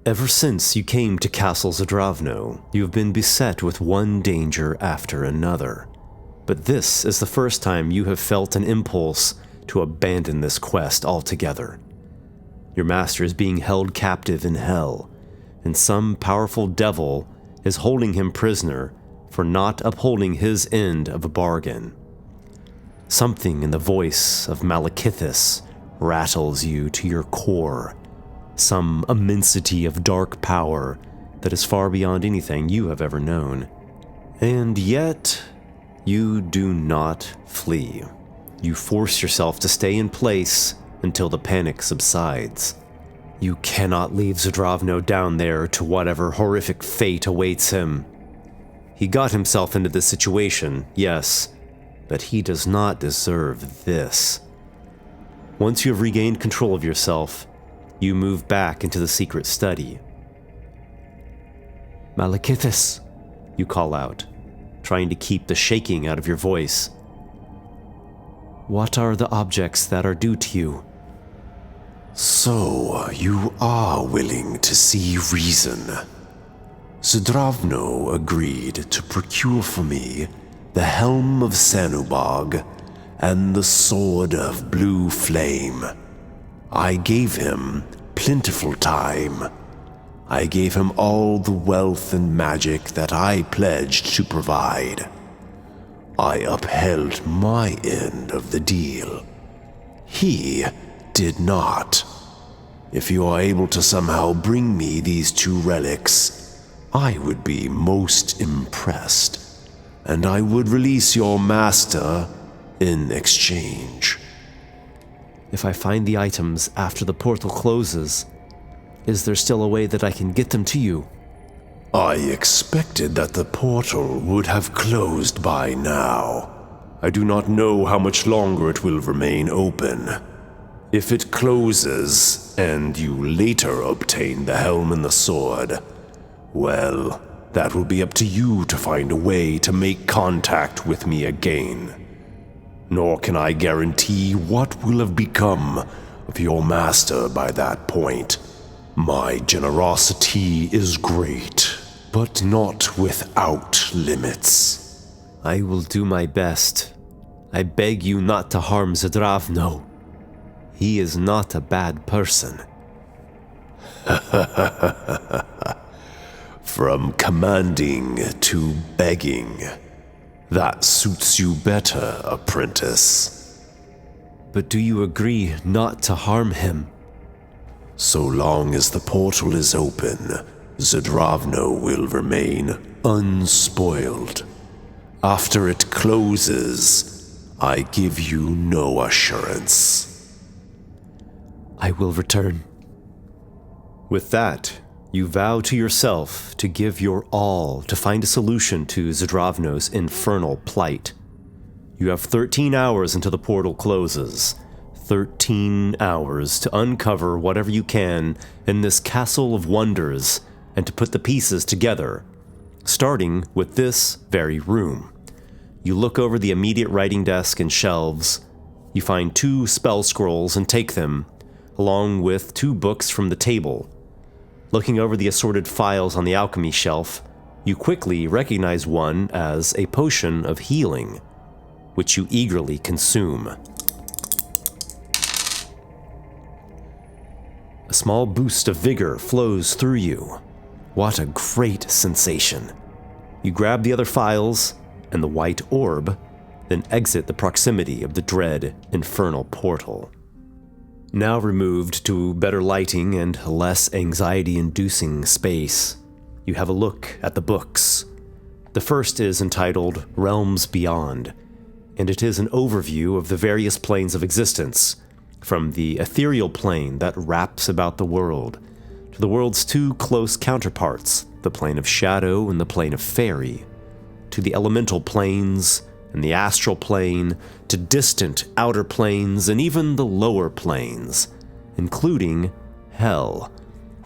Ever since you came to Castle Zdravno, you have been beset with one danger after another. But this is the first time you have felt an impulse to abandon this quest altogether. Your master is being held captive in hell, and some powerful devil is holding him prisoner for not upholding his end of a bargain. Something in the voice of Malekithis rattles you to your core. Some immensity of dark power that is far beyond anything you have ever known. And yet, you do not flee. You force yourself to stay in place until the panic subsides. You cannot leave Zdravno down there to whatever horrific fate awaits him. He got himself into this situation, yes, but he does not deserve this. Once you have regained control of yourself, you move back into the secret study. "Malekithis," you call out, trying to keep the shaking out of your voice. "What are the objects that are due to you?" "So, you are willing to see reason. Zdravno agreed to procure for me the Helm of Sanubog and the Sword of Blue Flame. I gave him plentiful time. I gave him all the wealth and magic that I pledged to provide. I upheld my end of the deal. He did not. If you are able to somehow bring me these two relics, I would be most impressed, and I would release your master in exchange." "If I find the items after the portal closes, is there still a way that I can get them to you?" "I expected that the portal would have closed by now. I do not know how much longer it will remain open. If it closes, and you later obtain the helm and the sword, well, that will be up to you to find a way to make contact with me again. Nor can I guarantee what will have become of your master by that point. My generosity is great, but not without limits." "I will do my best. I beg you not to harm Zdravno. He is not a bad person." "From commanding to begging. That suits you better, Apprentice." "But do you agree not to harm him?" "So long as the portal is open, Zdravno will remain unspoiled. After it closes, I give you no assurance." "I will return." With that, you vow to yourself to give your all to find a solution to Zdravno's infernal plight. You have 13 hours until the portal closes. 13 hours to uncover whatever you can in this castle of wonders and to put the pieces together, starting with this very room. You look over the immediate writing desk and shelves. You find 2 spell scrolls and take them, along with 2 books from the table. Looking over the assorted files on the alchemy shelf, you quickly recognize one as a potion of healing, which you eagerly consume. A small boost of vigor flows through you. What a great sensation. You grab the other files and the white orb, then exit the proximity of the dread infernal portal. Now removed to better lighting and less anxiety-inducing space, you have a look at the books. The first is entitled Realms Beyond, and it is an overview of the various planes of existence, from the ethereal plane that wraps about the world, to the world's 2 close counterparts, the plane of shadow and the plane of fairy, to the elemental planes and the astral plane, to distant outer planes and even the lower planes, including hell,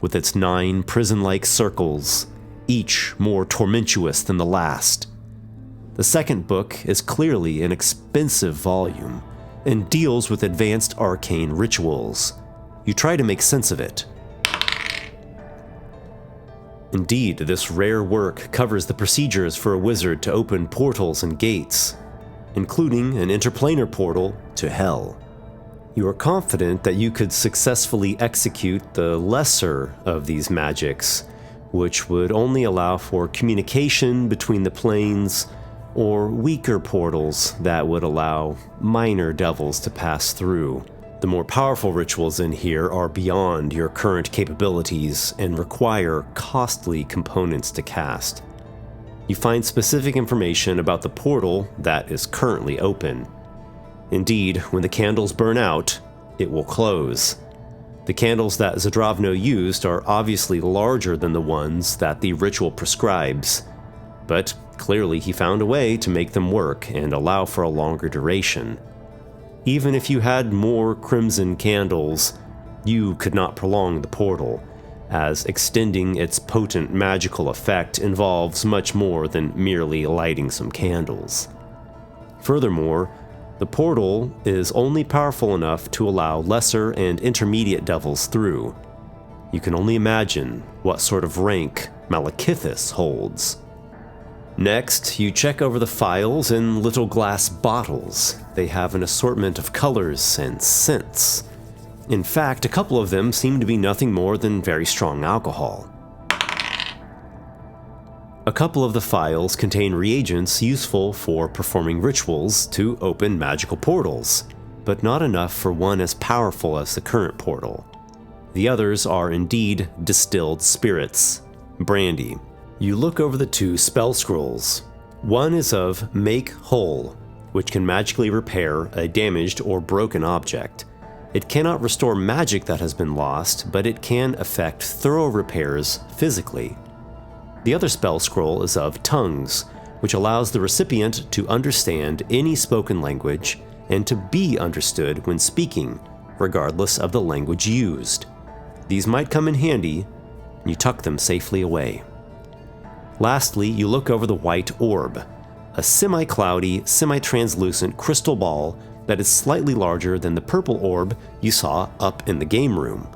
with its 9 prison-like circles, each more tormentuous than the last. The second book is clearly an expensive volume and deals with advanced arcane rituals. You try to make sense of it. Indeed, this rare work covers the procedures for a wizard to open portals and gates, including an interplanar portal to hell. You are confident that you could successfully execute the lesser of these magics, which would only allow for communication between the planes, or weaker portals that would allow minor devils to pass through. The more powerful rituals in here are beyond your current capabilities and require costly components to cast. You find specific information about the portal that is currently open. Indeed, when the candles burn out, it will close. The candles that Zdravno used are obviously larger than the ones that the ritual prescribes, but clearly he found a way to make them work and allow for a longer duration. Even if you had more crimson candles, you could not prolong the portal, as extending its potent magical effect involves much more than merely lighting some candles. Furthermore, the portal is only powerful enough to allow lesser and intermediate devils through. You can only imagine what sort of rank Malekithis holds. Next, you check over the files in little glass bottles. They have an assortment of colors and scents. In fact, a couple of them seem to be nothing more than very strong alcohol. A couple of the files contain reagents useful for performing rituals to open magical portals, but not enough for one as powerful as the current portal. The others are indeed distilled spirits, brandy. You look over the 2 spell scrolls. One is of Make Whole, which can magically repair a damaged or broken object. It cannot restore magic that has been lost, but it can effect thorough repairs physically. The other spell scroll is of Tongues, which allows the recipient to understand any spoken language and to be understood when speaking, regardless of the language used. These might come in handy, and you tuck them safely away. Lastly, you look over the white orb, a semi-cloudy, semi-translucent crystal ball that is slightly larger than the purple orb you saw up in the game room.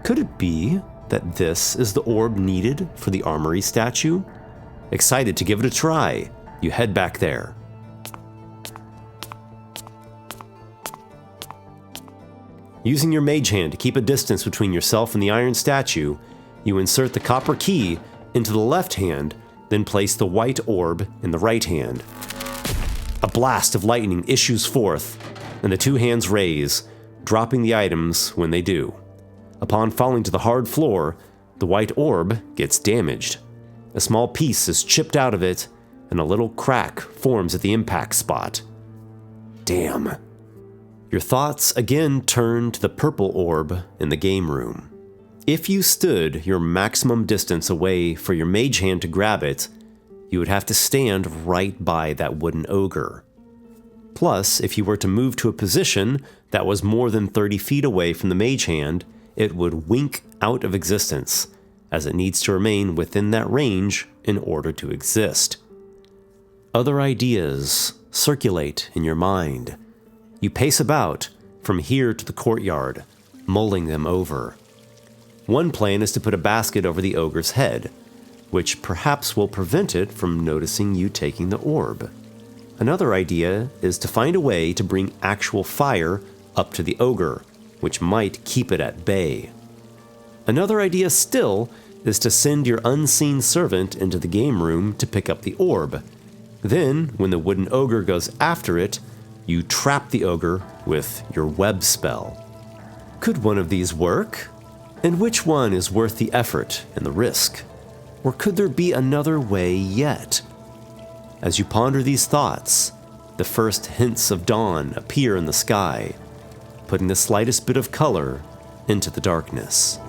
Could it be that this is the orb needed for the armory statue? Excited to give it a try, you head back there. Using your mage hand to keep a distance between yourself and the iron statue, you insert the copper key into the left hand, then place the white orb in the right hand. A blast of lightning issues forth, and the 2 hands raise, dropping the items when they do. Upon falling to the hard floor, the white orb gets damaged. A small piece is chipped out of it, and a little crack forms at the impact spot. Damn. Your thoughts again turn to the purple orb in the game room. If you stood your maximum distance away for your mage hand to grab it, you would have to stand right by that wooden ogre. Plus, if you were to move to a position that was more than 30 feet away from the mage hand, it would wink out of existence, as it needs to remain within that range in order to exist. Other ideas circulate in your mind. You pace about from here to the courtyard, mulling them over. One plan is to put a basket over the ogre's head, which perhaps will prevent it from noticing you taking the orb. Another idea is to find a way to bring actual fire up to the ogre, which might keep it at bay. Another idea still is to send your unseen servant into the game room to pick up the orb. Then, when the wooden ogre goes after it, you trap the ogre with your web spell. Could one of these work? And which one is worth the effort and the risk? Or could there be another way yet? As you ponder these thoughts, the first hints of dawn appear in the sky, putting the slightest bit of color into the darkness.